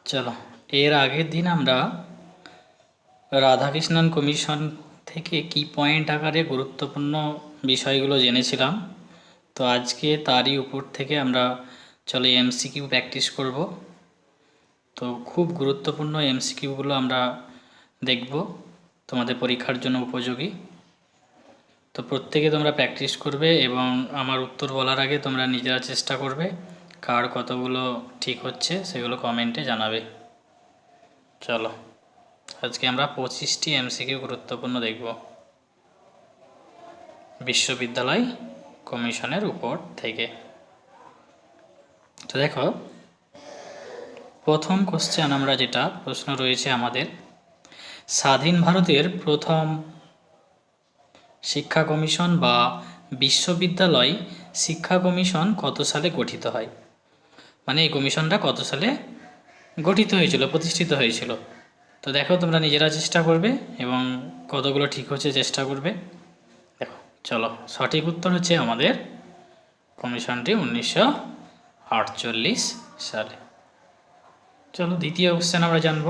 চলো, এর আগের দিন আমরা রাধাকৃষ্ণন কমিশন থেকে কি পয়েন্ট আকারে গুরুত্বপূর্ণ বিষয়গুলো জেনেছিলাম। তো আজকে তারই উপর থেকে আমরা চলো এমসিকিউ প্র্যাকটিস করব। তো খুব গুরুত্বপূর্ণ এমসিকিউগুলো আমরা দেখব, তোমাদের পরীক্ষার জন্য উপযোগী। তো প্রত্যেকে তোমরা প্র্যাকটিস করবে এবং আমার উত্তর বলার আগে তোমরা নিজেরা চেষ্টা করবে, কার কতগুলো ঠিক হচ্ছে সেগুলো কমেন্টে জানাবে। চলো, আজকে আমরা 25টি এমসিকিউ গুরুত্বপূর্ণ দেখব বিশ্ববিদ্যালয় কমিশনের উপর থেকে। তো দেখো, প্রথম কোশ্চেন আমরা যেটা প্রশ্ন রয়েছে আমাদের, স্বাধীন ভারতের প্রথম শিক্ষা কমিশন বা বিশ্ববিদ্যালয় শিক্ষা কমিশন কত সালে গঠিত হয়? মানে এই কমিশনটা কত সালে গঠিত হয়েছিল, প্রতিষ্ঠিত হয়েছিল? তো দেখো, তোমরা নিজেরা চেষ্টা করবে এবং কতগুলো ঠিক হচ্ছে চেষ্টা করবে। দেখো, চলো, সঠিক উত্তর হচ্ছে আমাদের কমিশনটি 1948 সালে। চলো, দ্বিতীয় কোশ্চেন আমরা জানব,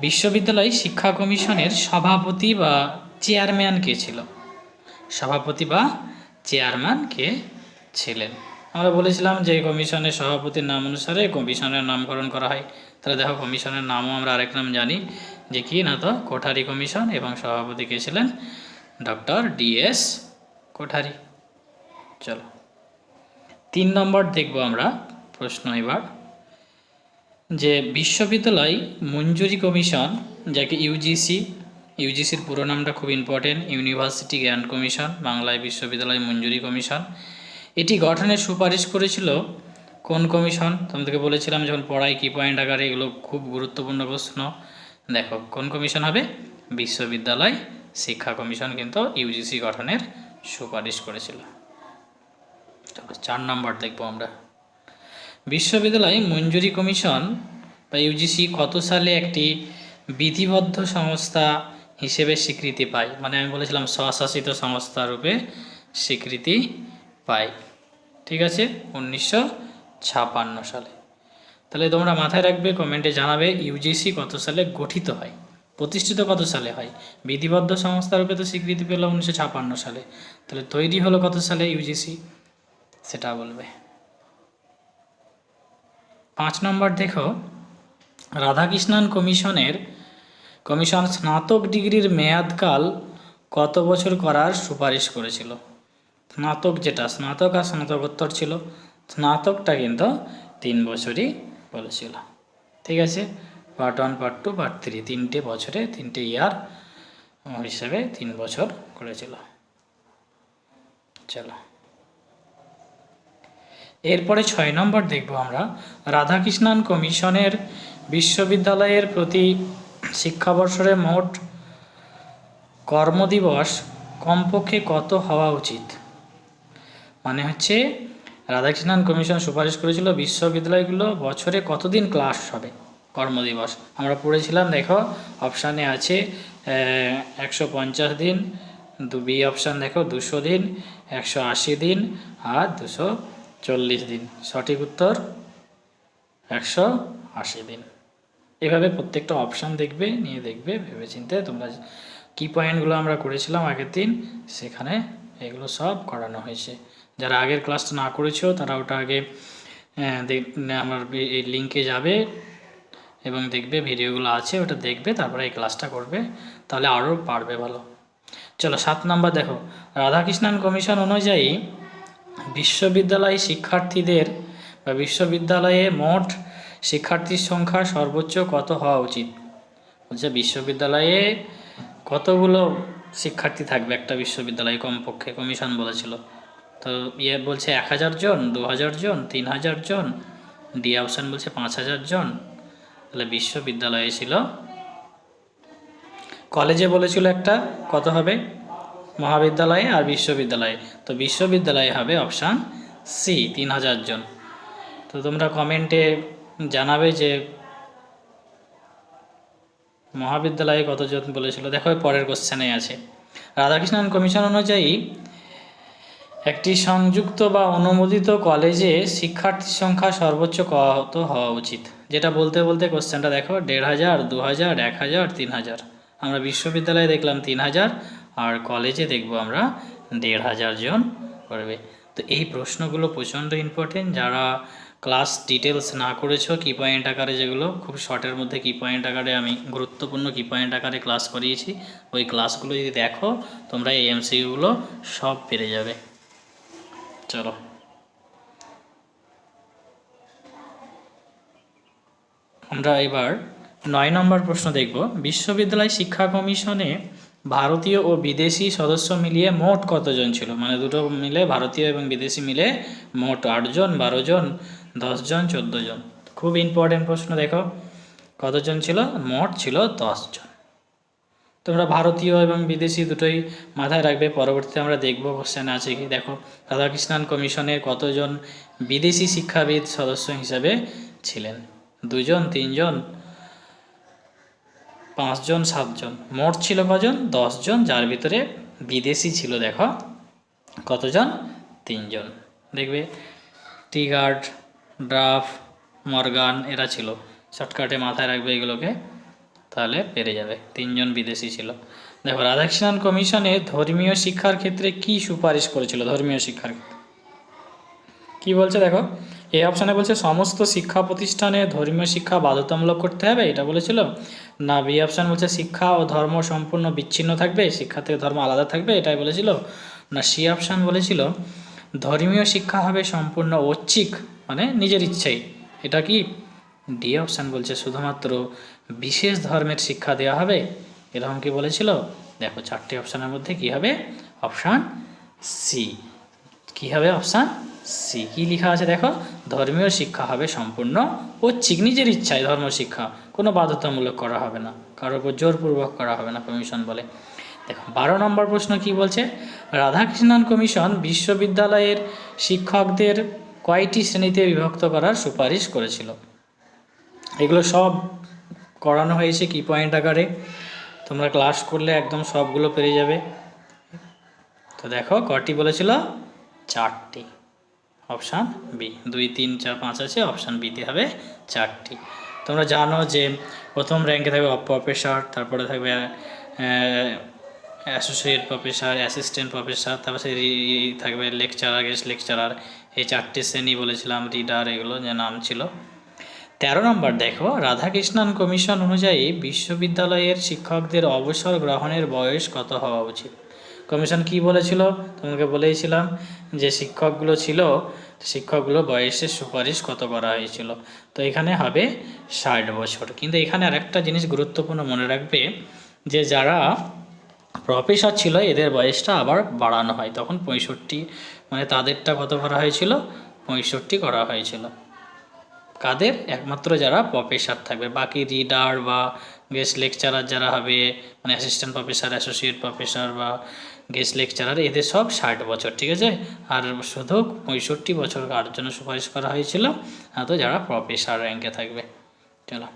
বিশ্ববিদ্যালয় শিক্ষা কমিশনের সভাপতি বা চেয়ারম্যান কে ছিল? সভাপতি বা চেয়ারম্যান কে ছিলেন? আমরা বলেছিলাম যে কমিশনের সভাপতির নাম অনুসারে কমিশনের নামকরণ করা হয়। তাহলে দেখো, কমিশনের নামও আমরা আরেক নাম জানি, যে কি না, তো কোঠারি কমিশন, এবং সভাপতি কে ছিলেন? Doctor DS Kothari. চলো, 3 নম্বর দেখব আমরা প্রশ্ন এবার, যে বিশ্ববিদ্যালয় মঞ্জুরি কমিশন, যাকে ইউজিসির পুরো নামটা খুব ইম্পর্টেন্ট, ইউনিভার্সিটি গ্র্যান্ট কমিশন, বাংলায় বিশ্ববিদ্যালয় মঞ্জুরি কমিশন, এটি গঠনের সুপারিশ করেছিল কোন কমিশন? তোমাদেরকে বলেছিলাম যখন পড়াই কি পয়েন্ট আকারে, এগুলো খুব গুরুত্বপূর্ণ প্রশ্ন। দেখো, কোন কমিশন হবে? বিশ্ববিদ্যালয় শিক্ষা কমিশন কিন্তু ইউজিসি গঠনের সুপারিশ করেছিল। 4 নম্বর দেখব আমরা, বিশ্ববিদ্যালয় মঞ্জুরি কমিশন বা ইউজিসি কত সালে একটি বিধিবদ্ধ সংস্থা হিসেবে স্বীকৃতি পায়? মানে আমি বলেছিলাম স্বশাসিত সংস্থা রূপে স্বীকৃতি পায়। ঠিক আছে, 1956 সালে। তাহলে তোমরা মাথায় রাখবে, কমেন্টে জানাবে ইউজিসি কত সালে গঠিত হয়, প্রতিষ্ঠিত কত সালে হয়। বিধিবদ্ধ সংস্থা রূপে তো স্বীকৃতি পেল 1956 সালে, তাহলে তৈরি হলো কত সালে ইউজিসি, সেটা বলবে। 5 নম্বর দেখো, রাধাকৃষ্ণন কমিশন স্নাতক ডিগ্রির মেয়াদকাল কত বছর করার সুপারিশ করেছিল? স্নাতক আর স্নাতকোত্তর ছিল, স্নাতকটা কিন্তু 3 বছরই বলেছিল। ঠিক আছে, পার্ট 1, পার্ট 2, পার্ট 3, 3টে বছরে 3টে ইয়ার হিসেবে 3 বছর করেছিল। চলো, এরপরে 6 নম্বর দেখব আমরা, রাধাকৃষ্ণন কমিশনের বিশ্ববিদ্যালয়ের প্রতি শিক্ষাবর্ষে মোট কর্মদিবস কমপক্ষে কত হওয়া উচিত? মানে হচ্ছে, রাধাকৃষ্ণন কমিশন সুপারিশ করেছিল বিশ্ববিদ্যালয়গুলো বছরে কতদিন ক্লাস হবে, কর্মদিবস। আমরা পড়েছিলাম, দেখো অপশানে আছে 150 দিন, বি অপশান দেখো 200 দিন, 180 দিন আর 240 দিন। সঠিক উত্তর 180 দিন। এভাবে প্রত্যেকটা অপশান দেখবে, নিয়ে দেখবে ভেবেচিন্তে তোমরা কি পয়েন্টগুলো আমরা করেছিলাম আগের দিন, সেখানে এগুলো সব করানো হয়েছে। যারা আগের ক্লাসটা না করেছো তারা ওটা আগে আমার এই লিঙ্কে যাবে এবং দেখবে ভিডিওগুলো আছে, ওটা দেখবে, তারপরে এই ক্লাসটা করবে, তাহলে আরও পারবে ভালো। চলো, 7 নম্বর দেখো, রাধাকৃষ্ণন কমিশন অনুযায়ী বিশ্ববিদ্যালয় শিক্ষার্থীদের বা বিশ্ববিদ্যালয়ে মোট শিক্ষার্থীর সংখ্যা সর্বোচ্চ কত হওয়া উচিত? বলছে বিশ্ববিদ্যালয়ে কতগুলো শিক্ষার্থী থাকবে একটা বিশ্ববিদ্যালয়ে কমপক্ষে, কমিশন বলেছিল। তো বলছে 1000 জন, 2000 জন, 3000 জন, ডি অপশান বলছে 5000 জন। তাহলে বিশ্ববিদ্যালয়ে ছিল, কলেজে বলেছিল একটা, কত হবে? মহাবিদ্যালয়ে আর বিশ্ববিদ্যালয়ে, তো বিশ্ববিদ্যালয়ে হবে অপশান সি, 3000 জন। তো তোমরা কমেন্টে জানাবে যে মহাবিদ্যালয়ে কতজন বলেছিল। দেখো, পরের কোশ্চেনে আছে, রাধাকৃষ্ণন কমিশন অনুযায়ী একটি সংযুক্ত বা অনুমোদিত কলেজে শিক্ষার্থীর সংখ্যা সর্বোচ্চ কত হওয়া উচিত? যেটা বলতে বলতে কোশ্চেনটা দেখো, 1500, 2000, 1000, 3000। আমরা বিশ্ববিদ্যালয়ে দেখলাম 3000, আর কলেজে দেখব আমরা 1500 জন পড়বে। তো এই প্রশ্নগুলো প্রচণ্ড ইম্পর্টেন্ট। যারা ক্লাস ডিটেলস না করেছো, কি পয়েন্ট আকারে, যেগুলো খুব শর্টের মধ্যে কি পয়েন্ট আকারে আমি গুরুত্বপূর্ণ কি পয়েন্ট আকারে ক্লাস করিয়েছি, ওই ক্লাসগুলো যদি দেখো তোমরা এই এমসিকিউগুলো সব পেরে যাবে। চলো, আমরা এবার 9 নম্বর প্রশ্ন দেখব। বিশ্ববিদ্যালয় শিক্ষা কমিশনে ভারতীয় ও বিদেশি সদস্য মিলিয়ে মোট কতজন ছিল? মানে দুটো মিলে, ভারতীয় এবং বিদেশি মিলে মোট 8 জন, 12 জন, 10 জন, 14 জন। খুব ইম্পর্টেন্ট প্রশ্ন, দেখো কতজন ছিল? মোট ছিল 10 জন। তোমরা ভারতীয় এবং বিদেশি দুটোই মাথায় রাখবে, পরবর্তীতে আমরা দেখব কোশ্চেন আছে কি। দেখো, রাধাকৃষ্ণান কমিশনের কতজন বিদেশি শিক্ষাবিদ সদস্য হিসাবে ছিলেন? 2 জন, 3 জন, 5 জন, 7 জন। মোট ছিল কজন? 10 জন, যার ভিতরে বিদেশি ছিল দেখো কতজন? 3 জন। দেখবে টিগার্ড, ড্রাফ, মর্গান এরা ছিল। শর্টকাটে মাথায় রাখবে এগুলোকে, তাহলে পেরে যাবে। 3 জন বিদেশি ছিল। দেখো, রাধাকৃষ্ণান কমিশনে ধর্মীয় শিক্ষার ক্ষেত্রে কি সুপারিশ করেছিল? ধর্মীয় শিক্ষার ক্ষেত্রে কি বলছে দেখো, এই অপশানে বলছে সমস্ত শিক্ষা প্রতিষ্ঠানে ধর্মীয় শিক্ষা বাধ্যতামূলক করতে হবে, এটা বলেছিল না। বি অপশান বলছে শিক্ষা ও ধর্ম সম্পূর্ণ বিচ্ছিন্ন থাকবে, শিক্ষা থেকে ধর্ম আলাদা থাকবে, এটাই বলেছিল না। সি অপশান বলেছিল ধর্মীয় শিক্ষা হবে সম্পূর্ণ ঐচ্ছিক, মানে নিজের ইচ্ছেই, এটা কি। ডি অপশান বলছে শুধুমাত্র বিশেষ ধর্মের শিক্ষা দেওয়া হবে, এরকম কি বলেছিল। দেখো, 4টি অপশানের মধ্যে কি হবে? Option C. কি হবে? Option C. কি লেখা আছে দেখো, ধর্মীয় শিক্ষা হবে সম্পূর্ণ ঐচ্ছিক, নিজের ইচ্ছায় ধর্ম শিক্ষা, কোনো বাধ্যতামূলক করা হবে না, কারোর উপর জোরপূর্বক করা হবে না, কমিশন বলে। দেখো, 12 নম্বর প্রশ্ন কি বলছে, রাধাকৃষ্ণান কমিশন বিশ্ববিদ্যালয়ের শিক্ষকদের কয়টি শ্রেণীতে বিভক্ত করার সুপারিশ করেছিল? এগুলো সব করানো হয়েছে কি পয়েন্ট আকারে, তোমরা ক্লাস করলে একদম সবগুলো পেরে যাবে। তো দেখো, কটি বলেছিল? 4টি। Option B. 2, 3, 4, 5 আছে, অপশান বিতে হবে 4টি। তোমরা জানো যে প্রথম র্যাঙ্কে থাকবে প্রফেসর, তারপরে থাকবে অ্যাসোসিয়েট প্রফেসর, অ্যাসিস্ট্যান্ট প্রফেসর, তারপরে থাকবে লেকচারার, গেস্ট লেকচারার। এই 4টি শ্রেণী বলেছিলাম, রিডার, এগুলো যে নাম ছিল। 13 নম্বর দেখো, রাধাকৃষ্ণান কমিশন অনুযায়ী বিশ্ববিদ্যালয়ের শিক্ষকদের অবসর গ্রহণের বয়স কত হওয়া উচিত? কমিশন কি বলেছিল? তোমাকে বলেছিলাম যে শিক্ষকগুলো বয়সের সুপারিশ কত করা হয়েছিল। তো এখানে হবে 60 বছর। কিন্তু এখানে আরেকটা জিনিস গুরুত্বপূর্ণ মনে রাখবে, যে যারা প্রফেসর ছিল এদের বয়সটা আবার বাড়ানো হয়, তখন 65, মানে তাদেরটা কত করা হয়েছিল? 65 করা হয়েছিল। কাদের? একমাত্র যারা প্রফেসর থাকবে, বাকি রিডার বা গেস্ট লেকচারার যারা হবে, মানে অ্যাসিস্ট্যান্ট প্রফেসর, অ্যাসোসিয়েট প্রফেসর বা গেস্ট লেকচারার, এদের সব 60 বছর, ঠিক আছে। আর শুধু 65 বছর কার জন্য সুপারিশ করা হয়েছিল? তো যারা প্রফেসর র্যাঙ্কে থাকবে, চলো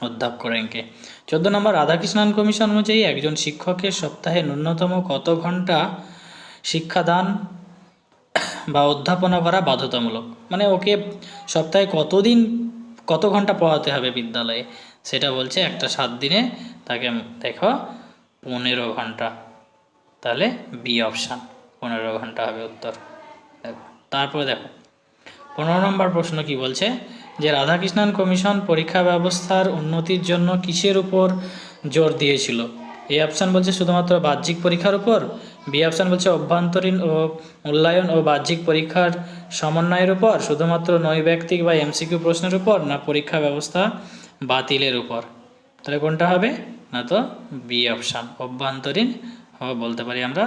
অধ্যক্ষ র্যাঙ্কে। 14 নম্বর, রাধাকৃষ্ণান কমিশন অনুযায়ী একজন শিক্ষকের সপ্তাহে ন্যূনতম কত ঘন্টা শিক্ষাদান বা অধ্যাপনা করা বাধ্যতামূলক? মানে ওকে সপ্তাহে কত ঘন্টা পড়াতে হবে বিদ্যালয়ে, সেটা বলছে। একটা 7 দিনে তাকে দেখো 15 ঘন্টা, তাহলে বি অপশান, 15 ঘন্টা হবে উত্তর। দেখো, তারপরে দেখো 15 নম্বর প্রশ্ন কি বলছে, যে রাধাকৃষ্ণান কমিশন পরীক্ষা ব্যবস্থার উন্নতির জন্য কিসের উপর জোর দিয়েছিল? এ অপশান বলছে শুধুমাত্র বাহ্যিক পরীক্ষার উপর, বি অপশান বলছে অভ্যন্তরীণ ও মূল্যায়ন ও বাহ্যিক পরীক্ষার সমন্বয়ের উপর, শুধুমাত্র নৈর্ব্যক্তিক বা এমসিকিউ প্রশ্নের উপর, না পরীক্ষা ব্যবস্থা বাতিলের উপর। তাহলে কোনটা হবে? না তো বি অপশান, অভ্যন্তরীণ বলতে পারি আমরা,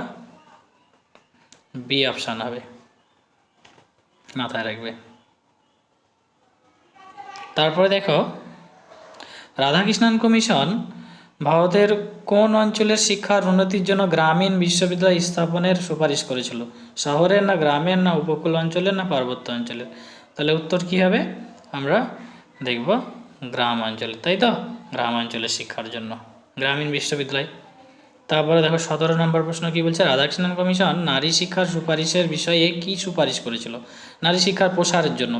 বি অপশান হবে, মাথায় রাখবে। তারপরে দেখো, রাধাকৃষ্ণান কমিশন ভারতের কোন অঞ্চলের শিক্ষার উন্নতির জন্য গ্রামীণ বিশ্ববিদ্যালয় স্থাপনের সুপারিশ করেছিল? শহরের, না গ্রামের, না উপকূল অঞ্চলের, না পার্বত্য অঞ্চলের? তাহলে উত্তর কি হবে? আমরা দেখব গ্রাম অঞ্চলে, তাই তো, গ্রাম অঞ্চলের শিক্ষার জন্য গ্রামীণ বিশ্ববিদ্যালয়। তারপরে দেখো 17 নম্বর প্রশ্ন কি বলছে, রাধাকৃষ্ণন কমিশন নারী শিক্ষার সুপারিশের বিষয়ে কি সুপারিশ করেছিল? নারী শিক্ষার প্রসারের জন্য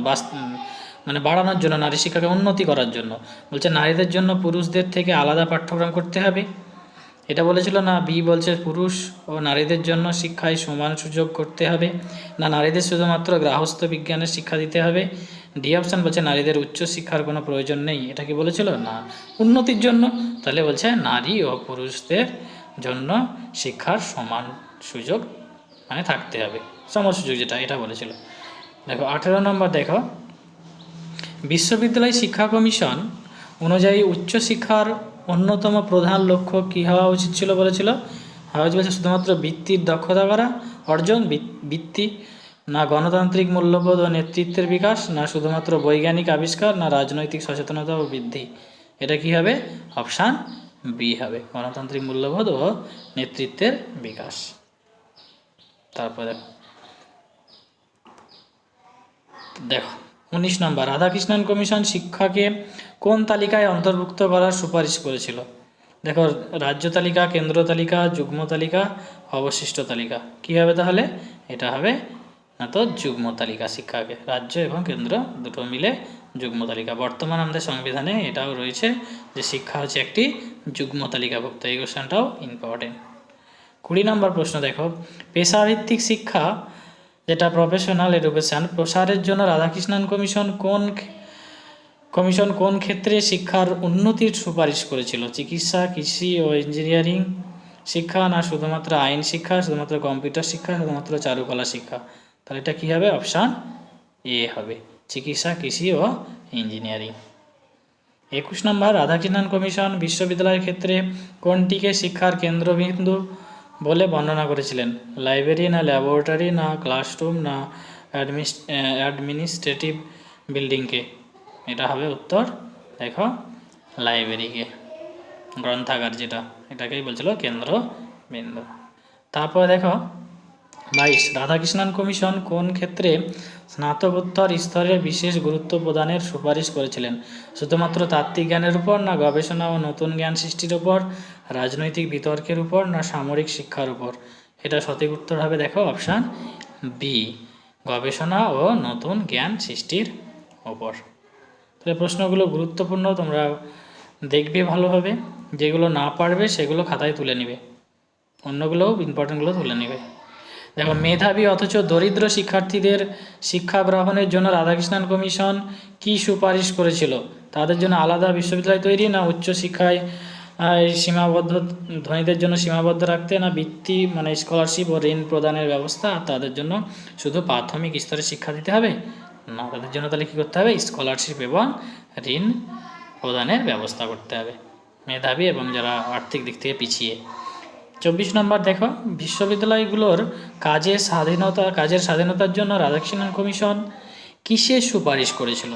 মানে বাড়ানোর জন্য, নারী শিক্ষাকে উন্নতি করার জন্য বলছে নারীদের জন্য পুরুষদের থেকে আলাদা পাঠ্যক্রম করতে হবে, এটা বলেছিল না বি বলছে পুরুষ ও নারীদের জন্য শিক্ষায় সমান সুযোগ করতে হবে, না নারীদের শুধুমাত্র গৃহস্থ বিজ্ঞানের শিক্ষা দিতে হবে, ডি অপশান বলছে নারীদের উচ্চ শিক্ষার কোনো প্রয়োজন নেই, এটা কি বলেছিল না উন্নতির জন্য, তাহলে বলছে নারী ও পুরুষদের জন্য শিক্ষার সমান সুযোগ মানে থাকতে হবে, সমান সুযোগ যেটা এটা বলেছিল। দেখো 18 নম্বর দেখো, বিশ্ববিদ্যালয় শিক্ষা কমিশন অনুযায়ী উচ্চশিক্ষার অন্যতম প্রধান লক্ষ্য কী হওয়া উচিত ছিল বলেছিল? হওয়া উচিত বলছে শুধুমাত্র বৃত্তির দক্ষতা করা অর্জন, বৃত্তি, না গণতান্ত্রিক মূল্যবোধ ও নেতৃত্বের বিকাশ, না শুধুমাত্র বৈজ্ঞানিক আবিষ্কার, না রাজনৈতিক সচেতনতা ও বৃদ্ধি। এটা কি হবে? অপশান বি হবে, গণতান্ত্রিক মূল্যবোধ ও নেতৃত্বের বিকাশ। তারপরে দেখো 19 নম্বর, রাধাকৃষ্ণন কমিশন শিক্ষাকে কোন তালিকায় অন্তর্ভুক্ত করার সুপারিশ করেছিল? দেখো রাজ্য তালিকা, কেন্দ্র তালিকা, যুগ্ম তালিকা, অবশিষ্ট তালিকা, কী হবে তাহলে? এটা হবে না তো যুগ্ম তালিকা, শিক্ষাকে রাজ্য এবং কেন্দ্র দুটো মিলে যুগ্ম তালিকা। বর্তমান আমাদের সংবিধানে এটাও রয়েছে যে শিক্ষা হচ্ছে একটি যুগ্ম তালিকাভুক্ত, এই কোশ্চেনটাও ইম্পর্টেন্ট। 20 নম্বর প্রশ্ন দেখো, পেশাভিত্তিক শিক্ষা যেটা প্রফেশনাল এডুকেশন প্রসারের জন্য রাধাকৃষ্ণন কমিশন কোন ক্ষেত্রে শিক্ষার উন্নতির সুপারিশ করেছিল? চিকিৎসা, কৃষি ও ইঞ্জিনিয়ারিং শিক্ষা, না শুধুমাত্র আইন শিক্ষা, শুধুমাত্র কম্পিউটার শিক্ষা, শুধুমাত্র চারুকলা শিক্ষা? তাহলে এটা কী হবে? অপশান এ হবে, চিকিৎসা, কৃষি ও ইঞ্জিনিয়ারিং। 21 নম্বর, রাধাকৃষ্ণন কমিশন বিশ্ববিদ্যালয়ের ক্ষেত্রে কোনটিকে শিক্ষার কেন্দ্রবিন্দু বলে বর্ণনা করেছিলেন? লাইব্রেরি, না ল্যাবরেটরি, না ক্লাসরুম, না অ্যাডমিনিস্ট্রেটিভ বিল্ডিংকে? এটা হবে উত্তর দেখো লাইব্রেরিকে, গ্রন্থাগার যেটা, এটাকেই বলছিল কেন্দ্রবিন্দু। তারপরে দেখো 22, রাধাকৃষ্ণন কমিশন কোন ক্ষেত্রে স্নাতকোত্তর স্তরে বিশেষ গুরুত্ব প্রদানের সুপারিশ করেছিলেন? শুধুমাত্র তাত্ত্বিক জ্ঞানের উপর, না গবেষণা ও নতুন জ্ঞান সৃষ্টির উপর, রাজনৈতিক বিতর্কের উপর, না সামরিক শিক্ষার উপর? এটা সঠিক উত্তর হবে দেখো অপশান বি, গবেষণা ও নতুন জ্ঞান সৃষ্টির উপর। তাহলে প্রশ্নগুলো গুরুত্বপূর্ণ, তোমরা দেখবে ভালোভাবে, যেগুলো না পারবে সেগুলো খাতায় তুলে নেবে, অন্যগুলোও ইম্পর্টেন্টগুলো তুলে নেবে। দেখো মেধাবী অথচ দরিদ্র শিক্ষার্থীদের শিক্ষা গ্রহণের জন্য রাধাকৃষ্ণন কমিশন কি সুপারিশ করেছিল? তাদের জন্য আলাদা বিশ্ববিদ্যালয় তৈরি, না উচ্চশিক্ষায় সীমাবদ্ধ ধনীদের জন্য সীমাবদ্ধ রাখতে, না বৃত্তি মানে স্কলারশিপ ও ঋণ প্রদানের ব্যবস্থা, আর তাদের জন্য শুধু প্রাথমিক স্তরে শিক্ষা দিতে হবে? না, তাদের জন্য তাহলে কী করতে হবে? স্কলারশিপ এবং ঋণ প্রদানের ব্যবস্থা করতে হবে, মেধাবী এবং যারা আর্থিক দিক থেকে পিছিয়ে। 24 নম্বর দেখো, বিশ্ববিদ্যালয়গুলোর কাজের স্বাধীনতার জন্য রাধাকৃষ্ণন কমিশন কিসের সুপারিশ করেছিল?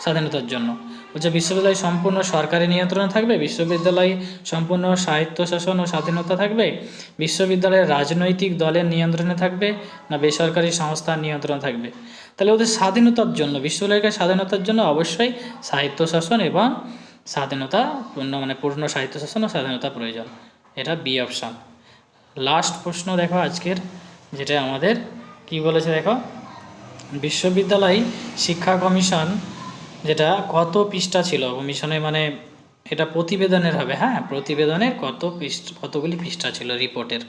স্বাধীনতার জন্য বলছে বিশ্ববিদ্যালয় সম্পূর্ণ সরকারি নিয়ন্ত্রণে থাকবে, বিশ্ববিদ্যালয় সম্পূর্ণ স্বায়ত্তশাসন ও স্বাধীনতা থাকবে, বিশ্ববিদ্যালয়ের রাজনৈতিক দলের নিয়ন্ত্রণে থাকবে, না বেসরকারি সংস্থার নিয়ন্ত্রণে থাকবে? তাহলে ওদের স্বাধীনতার জন্য, বিশ্ববিদ্যালয়ের স্বাধীনতার জন্য অবশ্যই স্বায়ত্তশাসন এবং স্বাধীনতা পূর্ণ স্বায়ত্তশাসন ও স্বাধীনতা প্রয়োজন, এটা বি অপশান। লাস্ট প্রশ্ন দেখো আজকের, যেটা আমাদের কি বলেছে দেখো, বিশ্ববিদ্যালয় শিক্ষা কমিশন যেটা কত পৃষ্ঠা ছিল কমিশনে, মানে এটা প্রতিবেদনের হবে, হ্যাঁ প্রতিবেদনের কতগুলি পৃষ্ঠা ছিল রিপোর্টের,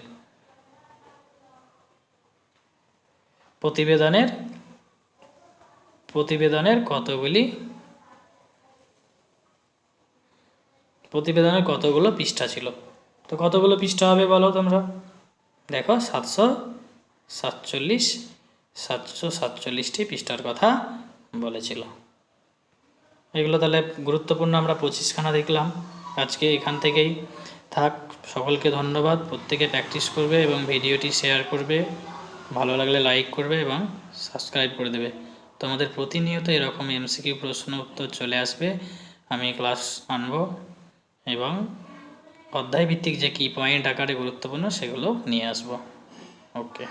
প্রতিবেদনের কতগুলো পৃষ্ঠা ছিল? তো কতগুলো পৃষ্ঠা হবে বলো তোমরা? দেখো 747টি পৃষ্ঠার কথা বলেছিল। এগুলো তাহলে গুরুত্বপূর্ণ, আমরা 25খানা দেখলাম আজকে, এখান থেকেই থাক। সকলকে ধন্যবাদ, প্রত্যেকে প্র্যাকটিস করবে এবং ভিডিওটি শেয়ার করবে, ভালো লাগলে লাইক করবে এবং সাবস্ক্রাইব করে দেবে। তোমাদের প্রতিনিয়ত এরকম এমসিকিউ প্রশ্ন উত্তর চলে আসবে, আমি ক্লাস আনব এবং অধ্যায়ভিত্তিক যে কি পয়েন্ট আকারে গুরুত্বপূর্ণ সেগুলো নিয়ে আসব। ওকে।